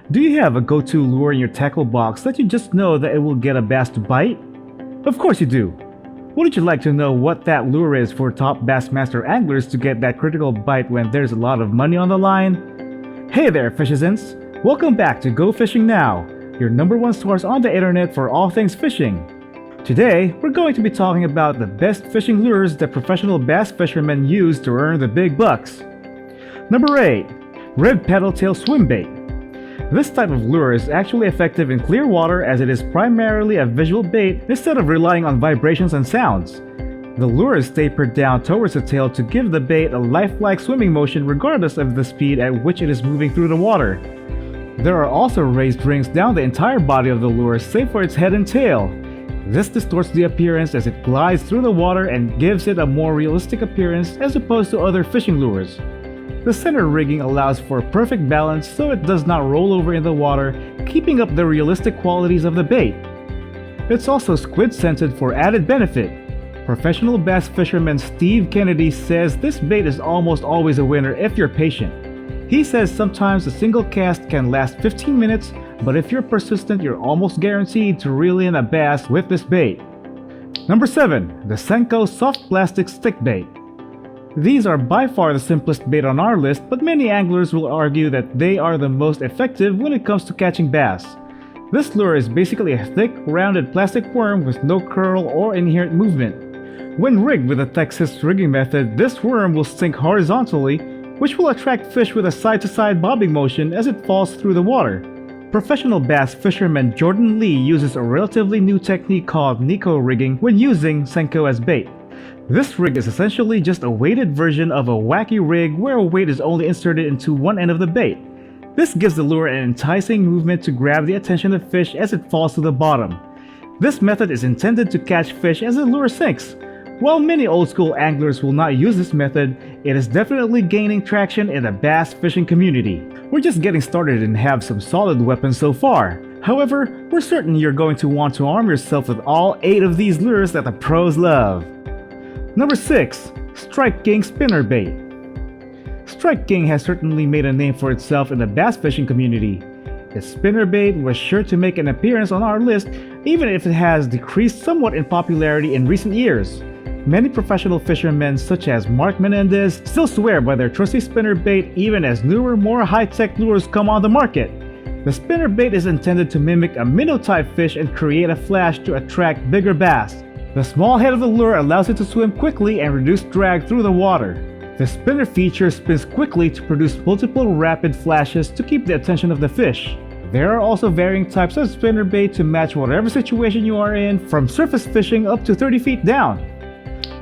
Do you have a go-to lure in your tackle box that you just know that it will get a bass to bite? Of course you do! Wouldn't you like to know what that lure is for top Bassmaster anglers to get that critical bite when there's a lot of money on the line? Hey there, Fishizens! Welcome back to GoFishing Now, your #1 source on the internet for all things fishing. Today, we're going to be talking about the best fishing lures that professional bass fishermen use to earn the big bucks. Number 8. Red Petal Tail Swim Bait. This type of lure is actually effective in clear water as it is primarily a visual bait instead of relying on vibrations and sounds. The lure is tapered down towards the tail to give the bait a lifelike swimming motion regardless of the speed at which it is moving through the water. There are also raised rings down the entire body of the lure save for its head and tail. This distorts the appearance as it glides through the water and gives it a more realistic appearance as opposed to other fishing lures. The center rigging allows for perfect balance so it does not roll over in the water, keeping up the realistic qualities of the bait. It's also squid-scented for added benefit. Professional bass fisherman Steve Kennedy says this bait is almost always a winner if you're patient. He says sometimes a single cast can last 15 minutes, but if you're persistent, you're almost guaranteed to reel in a bass with this bait. Number 7. The Senko Soft Plastic Stick Bait. These are by far the simplest bait on our list, but many anglers will argue that they are the most effective when it comes to catching bass. This lure is basically a thick, rounded plastic worm with no curl or inherent movement. When rigged with the Texas rigging method, this worm will sink horizontally, which will attract fish with a side-to-side bobbing motion as it falls through the water. Professional bass fisherman Jordan Lee uses a relatively new technique called Nico rigging when using Senko as bait. This rig is essentially just a weighted version of a wacky rig where a weight is only inserted into one end of the bait. This gives the lure an enticing movement to grab the attention of fish as it falls to the bottom. This method is intended to catch fish as the lure sinks. While many old-school anglers will not use this method, it is definitely gaining traction in the bass fishing community. We're just getting started and have some solid weapons so far. However, we're certain you're going to want to arm yourself with all 8 of these lures that the pros love. Number 6. Strike King Spinnerbait. Strike King has certainly made a name for itself in the bass fishing community. Its spinnerbait was sure to make an appearance on our list, even if it has decreased somewhat in popularity in recent years. Many professional fishermen such as Mark Menendez still swear by their trusty spinnerbait even as newer, more high-tech lures come on the market. The spinnerbait is intended to mimic a minnow-type fish and create a flash to attract bigger bass. The small head of the lure allows it to swim quickly and reduce drag through the water. The spinner feature spins quickly to produce multiple rapid flashes to keep the attention of the fish. There are also varying types of spinnerbait to match whatever situation you are in, from surface fishing up to 30 feet down.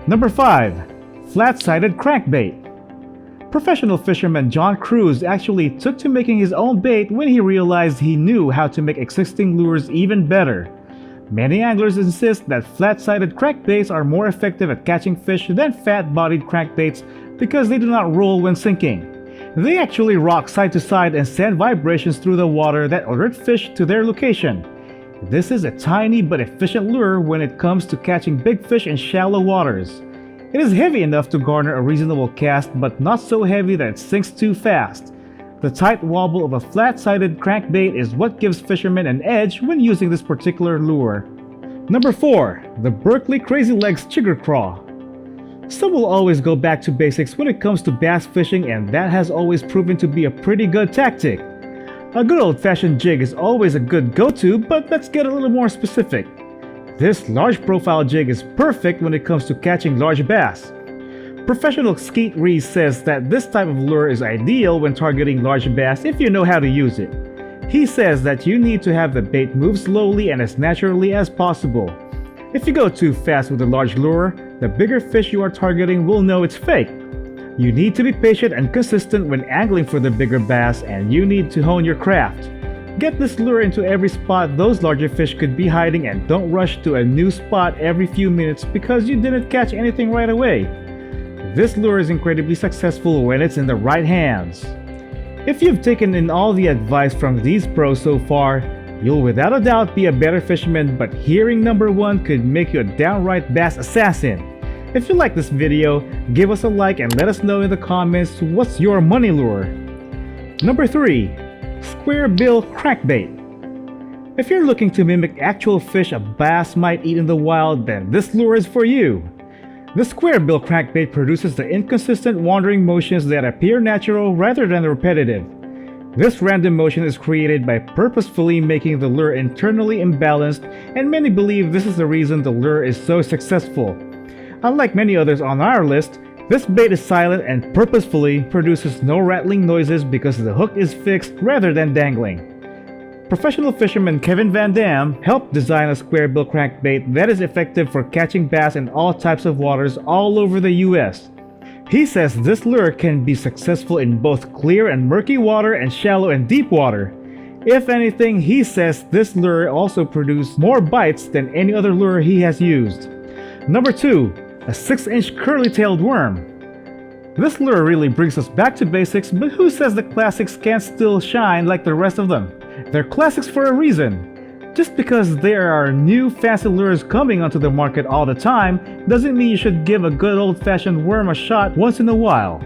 Number 5. Flat-sided Crankbait. Professional fisherman John Cruz actually took to making his own bait when he realized he knew how to make existing lures even better. Many anglers insist that flat-sided crankbaits are more effective at catching fish than fat-bodied crankbaits because they do not roll when sinking. They actually rock side to side and send vibrations through the water that alert fish to their location. This is a tiny but efficient lure when it comes to catching big fish in shallow waters. It is heavy enough to garner a reasonable cast, but not so heavy that it sinks too fast. The tight wobble of a flat-sided crankbait is what gives fishermen an edge when using this particular lure. Number 4. The Berkley Crazy Legs Chigger Craw. Some will always go back to basics when it comes to bass fishing, and that has always proven to be a pretty good tactic. A good old-fashioned jig is always a good go-to, but let's get a little more specific. This large profile jig is perfect when it comes to catching large bass. Professional Skeet Reese says that this type of lure is ideal when targeting large bass if you know how to use it. He says that you need to have the bait move slowly and as naturally as possible. If you go too fast with a large lure, the bigger fish you are targeting will know it's fake. You need to be patient and consistent when angling for the bigger bass, and you need to hone your craft. Get this lure into every spot those larger fish could be hiding, and don't rush to a new spot every few minutes because you didn't catch anything right away. This lure is incredibly successful when it's in the right hands. If you've taken in all the advice from these pros so far, you'll without a doubt be a better fisherman, but hearing number 1 could make you a downright bass assassin. If you like this video, give us a like and let us know in the comments what's your money lure. Number 3. Square bill crankbait. If you're looking to mimic actual fish a bass might eat in the wild, then this lure is for you. The square bill crankbait produces the inconsistent wandering motions that appear natural rather than repetitive. This random motion is created by purposefully making the lure internally imbalanced, and many believe this is the reason the lure is so successful. Unlike many others on our list, this bait is silent and purposefully produces no rattling noises because the hook is fixed rather than dangling. Professional fisherman Kevin Van Dam helped design a square bill crankbait that is effective for catching bass in all types of waters all over the US. He says this lure can be successful in both clear and murky water and shallow and deep water. If anything, he says this lure also produced more bites than any other lure he has used. Number 2. A 6-inch curly-tailed worm. This lure really brings us back to basics, but who says the classics can't still shine like the rest of them? They're classics for a reason. Just because there are new fancy lures coming onto the market all the time doesn't mean you should give a good old-fashioned worm a shot once in a while.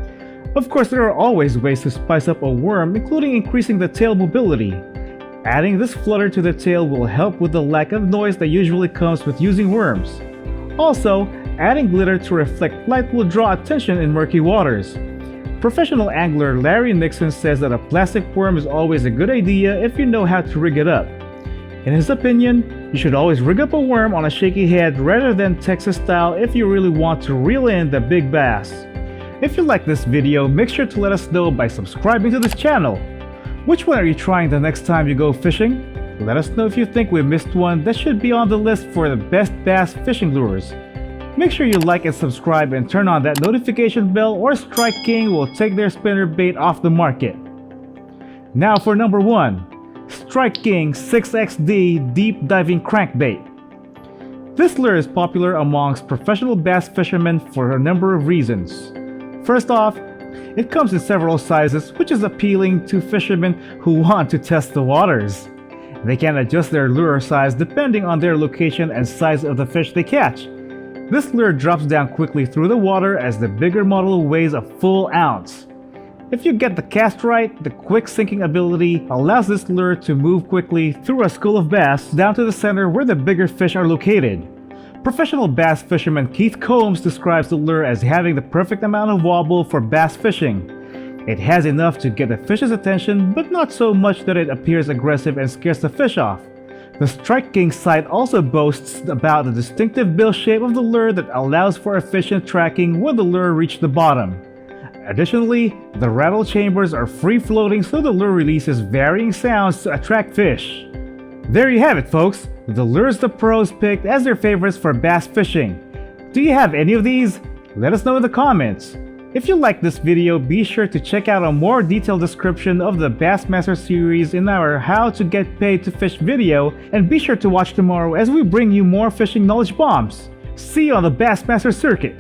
Of course, there are always ways to spice up a worm, including increasing the tail mobility. Adding this flutter to the tail will help with the lack of noise that usually comes with using worms. Also, adding glitter to reflect light will draw attention in murky waters. Professional angler Larry Nixon says that a plastic worm is always a good idea if you know how to rig it up. In his opinion, you should always rig up a worm on a shaky head rather than Texas style if you really want to reel in the big bass. If you like this video, make sure to let us know by subscribing to this channel. Which one are you trying the next time you go fishing? Let us know if you think we missed one that should be on the list for the best bass fishing lures. Make sure you like and subscribe and turn on that notification bell or Strike King will take their spinnerbait off the market. Now for number 1. Strike King 6XD Deep Diving Crankbait. This lure is popular amongst professional bass fishermen for a number of reasons. First off, it comes in several sizes, which is appealing to fishermen who want to test the waters. They can adjust their lure size depending on their location and size of the fish they catch. This lure drops down quickly through the water as the bigger model weighs a full ounce. If you get the cast right, the quick sinking ability allows this lure to move quickly through a school of bass down to the center where the bigger fish are located. Professional bass fisherman Keith Combs describes the lure as having the perfect amount of wobble for bass fishing. It has enough to get the fish's attention, but not so much that it appears aggressive and scares the fish off. The Strike King site also boasts about the distinctive bill shape of the lure that allows for efficient tracking when the lure reaches the bottom. Additionally, the rattle chambers are free-floating so the lure releases varying sounds to attract fish. There you have it, folks! The lures the pros picked as their favorites for bass fishing. Do you have any of these? Let us know in the comments. If you like this video, be sure to check out a more detailed description of the Bassmaster series in our How to Get Paid to Fish video, and be sure to watch tomorrow as we bring you more fishing knowledge bombs. See you on the Bassmaster circuit!